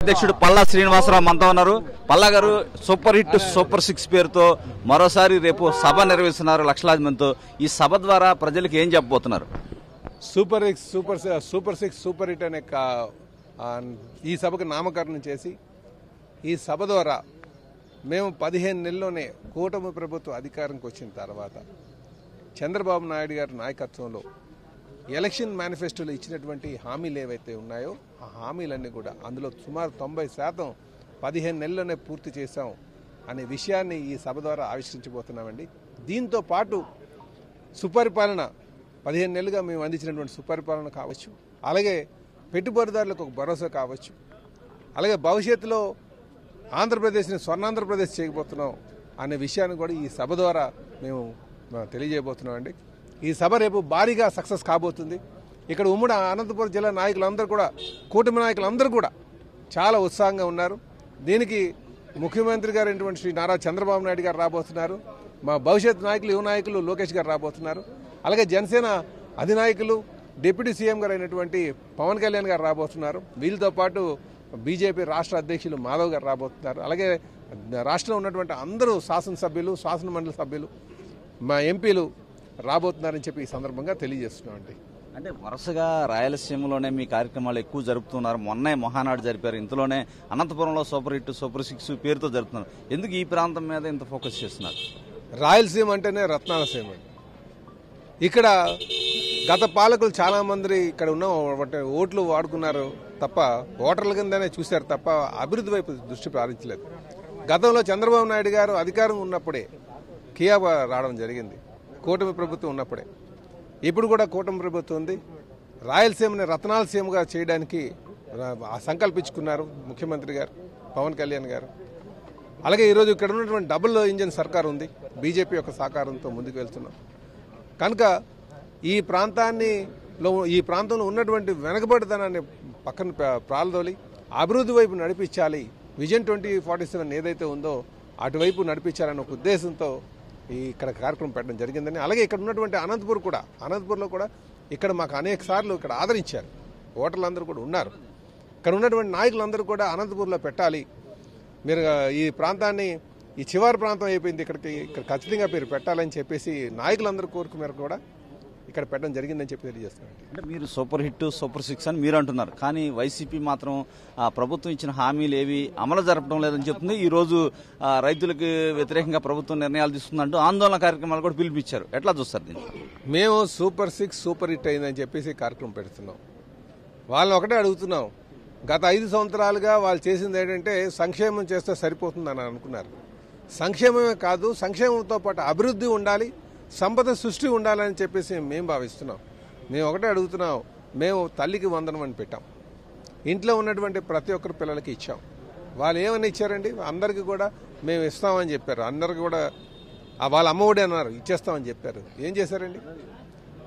అధ్యక్షుడు పల్లా శ్రీనివాసరావు మనతో ఉన్నారు. పల్లా గారు, సూపర్ హిట్ సూపర్ సిక్స్ పేరుతో మరోసారి రేపు సభ నిర్వహిస్తున్నారు లక్షలాది మందితో. ఈ సభ ద్వారా ప్రజలకు ఏం చెప్పబోతున్నారు? సూపర్ సిక్స్ సూపర్ హిట్ అనే ఈ సభకు నామకరణం చేసి ఈ సభ ద్వారా మేము 15 నెలల్లోనే కూటమి ప్రభుత్వం అధికారంకి వచ్చిన తర్వాత చంద్రబాబు నాయుడు గారి నాయకత్వంలో ఎలక్షన్ మేనిఫెస్టోలో ఇచ్చినటువంటి హామీలు ఏవైతే ఉన్నాయో ఆ హామీలన్నీ కూడా అందులో సుమారు 90% 15 నెలల్లోనే పూర్తి చేశాం అనే విషయాన్ని ఈ సభ ద్వారా ఆవిష్కరించబోతున్నామండి. దీంతో పాటు సుపరిపాలన 15 నెలలుగా మేము అందించినటువంటి సుపరిపాలన కావచ్చు, అలాగే పెట్టుబడిదారులకు ఒక భరోసా కావచ్చు, అలాగే భవిష్యత్తులో ఆంధ్రప్రదేశ్ని స్వర్ణాంధ్రప్రదేశ్ చేయబోతున్నాం అనే విషయాన్ని కూడా ఈ సభ ద్వారా మేము తెలియజేయబోతున్నామండి. ఈ సభ రేపు భారీగా సక్సెస్ కాబోతుంది. ఇక్కడ ఉమ్మడి అనంతపురం జిల్లా నాయకులందరూ కూడా, కూటమి నాయకులందరూ కూడా చాలా ఉత్సాహంగా ఉన్నారు. దీనికి ముఖ్యమంత్రి గారు అయినటువంటి శ్రీ నారా చంద్రబాబు నాయుడు గారు రాబోతున్నారు. మా భవిష్యత్ నాయకులు, యువ నాయకులు లోకేష్ గారు రాబోతున్నారు. అలాగే జనసేన అధినాయకులు డిప్యూటీ సీఎం గారు అయినటువంటి పవన్ కళ్యాణ్ గారు రాబోతున్నారు. వీళ్ళతో పాటు బీజేపీ రాష్ట్ర అధ్యక్షులు మాధవ్ గారు రాబోతున్నారు. అలాగే రాష్ట్రంలో ఉన్నటువంటి అందరూ శాసనసభ్యులు, శాసన మండలి సభ్యులు, మా ఎంపీలు రాబోతున్నారని చెప్పి ఈ సందర్భంగా తెలియజేస్తున్నామండి. అంటే వరుసగా రాయలసీమలోనే మీ కార్యక్రమాలు ఎక్కువ జరుపుతున్నారు. మొన్నే మహానాడు జరిపారు. ఇంతలోనే అనంతపురంలో సూపర్ హిట్ సూపర్ సిక్స్ పేరుతో జరుపుతున్నారు. ఎందుకు ఈ ప్రాంతం మీద ఇంత ఫోకస్ చేస్తున్నారు? రాయలసీమ అంటేనే రత్నాల సీమ. ఇక్కడ గత పాలకులు చాలా మంది ఇక్కడ ఉన్న ఓట్లు వాడుకున్నారు తప్ప, ఓటర్ల కిందనే చూశారు తప్ప అభివృద్ధి వైపు దృష్టి ప్రారించలేదు. గతంలో చంద్రబాబు నాయుడు గారు అధికారం ఉన్నప్పుడే కియా రావడం జరిగింది, కూటమి ప్రభుత్వం ఉన్నప్పుడే. ఇప్పుడు కూడా కూటమి ప్రభుత్వం ఉంది. రాయలసీమని రత్నాల సీమగా చేయడానికి సంకల్పించుకున్నారు ముఖ్యమంత్రి గారు పవన్ కళ్యాణ్ గారు. అలాగే ఈరోజు ఇక్కడ ఉన్నటువంటి డబుల్ ఇంజిన్ సర్కార్ ఉంది, బీజేపీ యొక్క సహకారంతో ముందుకు వెళ్తున్నాం. కనుక ఈ ప్రాంతంలో ఉన్నటువంటి వెనకబడితనాన్ని పక్కన ప్రాలదోలి అభివృద్ధి వైపు నడిపించాలి, విజన్ 2047 ఏదైతే ఉందో అటువైపు నడిపించాలనే ఒక ఉద్దేశంతో ఇక్కడ కార్యక్రమం పెట్టడం జరిగిందని. అలాగే ఇక్కడ ఉన్నటువంటి అనంతపూర్లో కూడా ఇక్కడ మాకు అనేక సార్లు ఇక్కడ ఆదరించారు, ఓటర్లందరూ కూడా ఉన్నారు. ఇక్కడ ఉన్నటువంటి నాయకులందరూ కూడా అనంతపూర్లో పెట్టాలి, మీరు ఈ ప్రాంతాన్ని, ఈ చివరి ప్రాంతం అయిపోయింది, ఇక్కడ ఖచ్చితంగా మీరు పెట్టాలని చెప్పేసి నాయకులందరూ కోరిక మేరకు కూడా ఇక్కడ పెట్టడం జరిగిందని చెప్పి తెలియజేస్తున్నాను. అంటే మీరు సూపర్ హిట్ సూపర్ సిక్స్ అని మీరు అంటున్నారు, కానీ వైసీపీ మాత్రం ప్రభుత్వం ఇచ్చిన హామీలు ఏవి అమలు జరపడం లేదని చెప్తుంది. ఈ రోజు రైతులకు వ్యతిరేకంగా ప్రభుత్వం నిర్ణయాలు తీసుకుందంటూ ఆందోళన కార్యక్రమాలు కూడా పిలిపించారు. ఎట్లా చూస్తారు దీన్ని? మేము సూపర్ సిక్స్ సూపర్ హిట్ అయిందని చెప్పేసి కార్యక్రమం పెడుతున్నాం. వాళ్ళని ఒకటే అడుగుతున్నాం, గత 5 సంవత్సరాలుగా వాళ్ళు చేసింది ఏంటంటే సంక్షేమం చేస్తే సరిపోతుందని అనుకున్నారు. సంక్షేమమే కాదు, సంక్షేమంతో పాటు అభివృద్ధి ఉండాలి, సంపద సృష్టి ఉండాలని చెప్పేసి మేము భావిస్తున్నాం. మేము ఒకటే అడుగుతున్నాం, మేము తల్లికి వందనం అని పెట్టాం, ఇంట్లో ఉన్నటువంటి ప్రతి ఒక్కరి పిల్లలకి ఇచ్చాం. వాళ్ళు ఏమని ఇచ్చారండి? అందరికీ కూడా మేము ఇస్తామని చెప్పారు, అందరికీ కూడా వాళ్ళ అమ్మఒడి అన్నారు, ఇచ్చేస్తామని చెప్పారు. ఏం చేశారండి?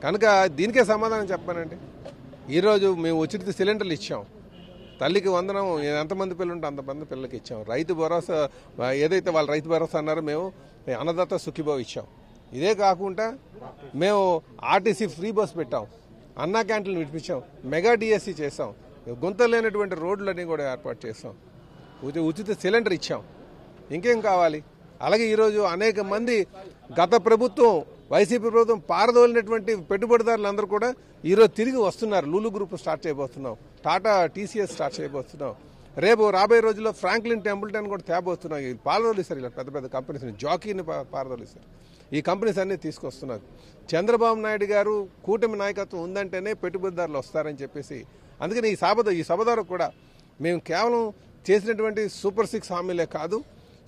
కనుక దీనికే సమాధానం చెప్పానండి. ఈరోజు మేము ఉచిత సిలిండర్లు ఇచ్చాం, తల్లికి వందనం ఎంతమంది పిల్లలు ఉంటే అంతమంది పిల్లలకి ఇచ్చాం. రైతు భరోసా ఏదైతే వాళ్ళు రైతు భరోసా అన్నారో మేము అన్నదాత సుఖీభావ ఇచ్చాం. ఇదే కాకుండా మేము ఆర్టీసీ ఫ్రీ బస్ పెట్టాం, అన్నా క్యాంటీన్లు విడిపించాం, మెగా డిఎస్సీ చేసాం, గుంతలు లేనటువంటి రోడ్లన్నీ కూడా ఏర్పాటు చేసాం, ఉచిత సిలిండర్ ఇచ్చాం. ఇంకేం కావాలి? అలాగే ఈరోజు అనేక మంది గత ప్రభుత్వం వైసీపీ ప్రభుత్వం పారదోలినటువంటి పెట్టుబడిదారులందరూ కూడా ఈరోజు తిరిగి వస్తున్నారు. లూలు గ్రూప్ స్టార్ట్ చేయబోతున్నాం, టాటా టీసీఎస్ స్టార్ట్ చేయబోతున్నాం, రేపు రాబోయే రోజుల్లో ఫ్రాంక్లిన్ టెంపుల్టన్ కూడా తేబోతున్నాం. పారదోలిస్తారు, ఇలా పెద్ద పెద్ద కంపెనీస్, జాకీని పారదోలిస్తారు. ఈ కంపెనీస్ అన్ని తీసుకొస్తున్నారు. చంద్రబాబు నాయుడు గారు కూటమి నాయకత్వం ఉందంటేనే పెట్టుబడిదారులు వస్తారని చెప్పేసి, అందుకని ఈ సభ ద్వారా కూడా మేము కేవలం చేసినటువంటి సూపర్ సిక్స్ హామీలే కాదు,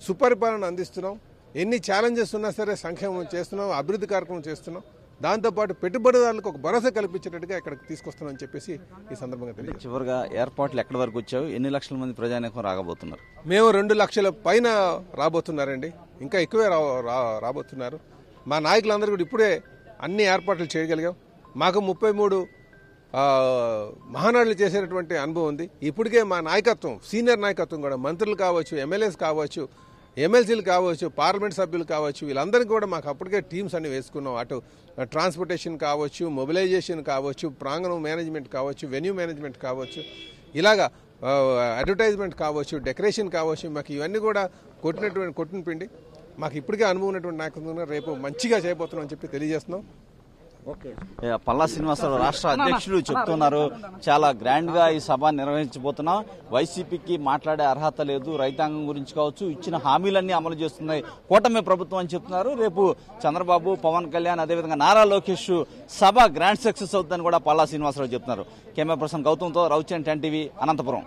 సుపరిపాలన అందిస్తున్నాం. ఎన్ని ఛాలెంజెస్ ఉన్నా సరే సంక్షేమం చేస్తున్నాం, అభివృద్ధి కార్యక్రమం చేస్తున్నాం. దాంతోపాటు పెట్టుబడిదారులకు ఒక భరోసా కల్పించేటట్టుగా ఇక్కడికి తీసుకొస్తున్నామని చెప్పేసి ఈ సందర్భంగా తెలియదు. చివరిగా ఏర్పాట్లు ఎక్కడి వరకు వచ్చావు? ఎన్ని లక్షల మంది ప్రజానీకం రాబోతున్నారు? మేము 2 లక్షల పైన రాబోతున్నారండి, ఇంకా ఎక్కువే రాబోతున్నారు. మా నాయకులందరూ కూడా ఇప్పుడే అన్ని ఏర్పాట్లు చేయగలిగాం. మాకు 33 మహానాడులు చేసేటువంటి అనుభవం ఉంది. ఇప్పటికే మా నాయకత్వం, సీనియర్ నాయకత్వం కూడా, మంత్రులు కావచ్చు, ఎమ్మెల్యేస్ కావచ్చు, ఎమ్మెల్సీలు కావచ్చు, పార్లమెంట్ సభ్యులు కావచ్చు, వీళ్ళందరికీ కూడా మాకు అప్పటికే టీమ్స్ అన్ని వేసుకున్నాం. అటు ట్రాన్స్పోర్టేషన్ కావచ్చు, మొబిలైజేషన్ కావచ్చు, ప్రాంగణం మేనేజ్మెంట్ కావచ్చు, వెన్యూ మేనేజ్మెంట్ కావచ్చు, ఇలాగా అడ్వర్టైజ్మెంట్ కావచ్చు, డెకరేషన్ కావచ్చు, మాకు ఇవన్నీ కూడా కొట్టిన పిండి. మాకు ఇప్పటికే అనుభవం ఉన్నటువంటి నాయకులు రేపు మంచిగా చేయబోతున్నాం అని చెప్పి తెలియజేస్తున్నాం. పల్లా శ్రీనివాసరావు రాష్ట్ర అధ్యక్షులు చెప్తున్నారు, చాలా గ్రాండ్ గా ఈ సభ నిర్వహించబోతున్నాం. వైసీపీకి మాట్లాడే అర్హత లేదు, రైతాంగం గురించి కావచ్చు, ఇచ్చిన హామీలన్నీ అమలు చేస్తున్నాయి కూటమి ప్రభుత్వం అని చెప్తున్నారు. రేపు చంద్రబాబు, పవన్ కళ్యాణ్, అదేవిధంగా నారా లోకేష్ సభ గ్రాండ్ సక్సెస్ అవుతుందని కూడా పల్లా శ్రీనివాసరావు చెప్తున్నారు. కెమెరా పర్సన్ గౌతంతో రవిచంద్, 10 టీవీ, అనంతపురం.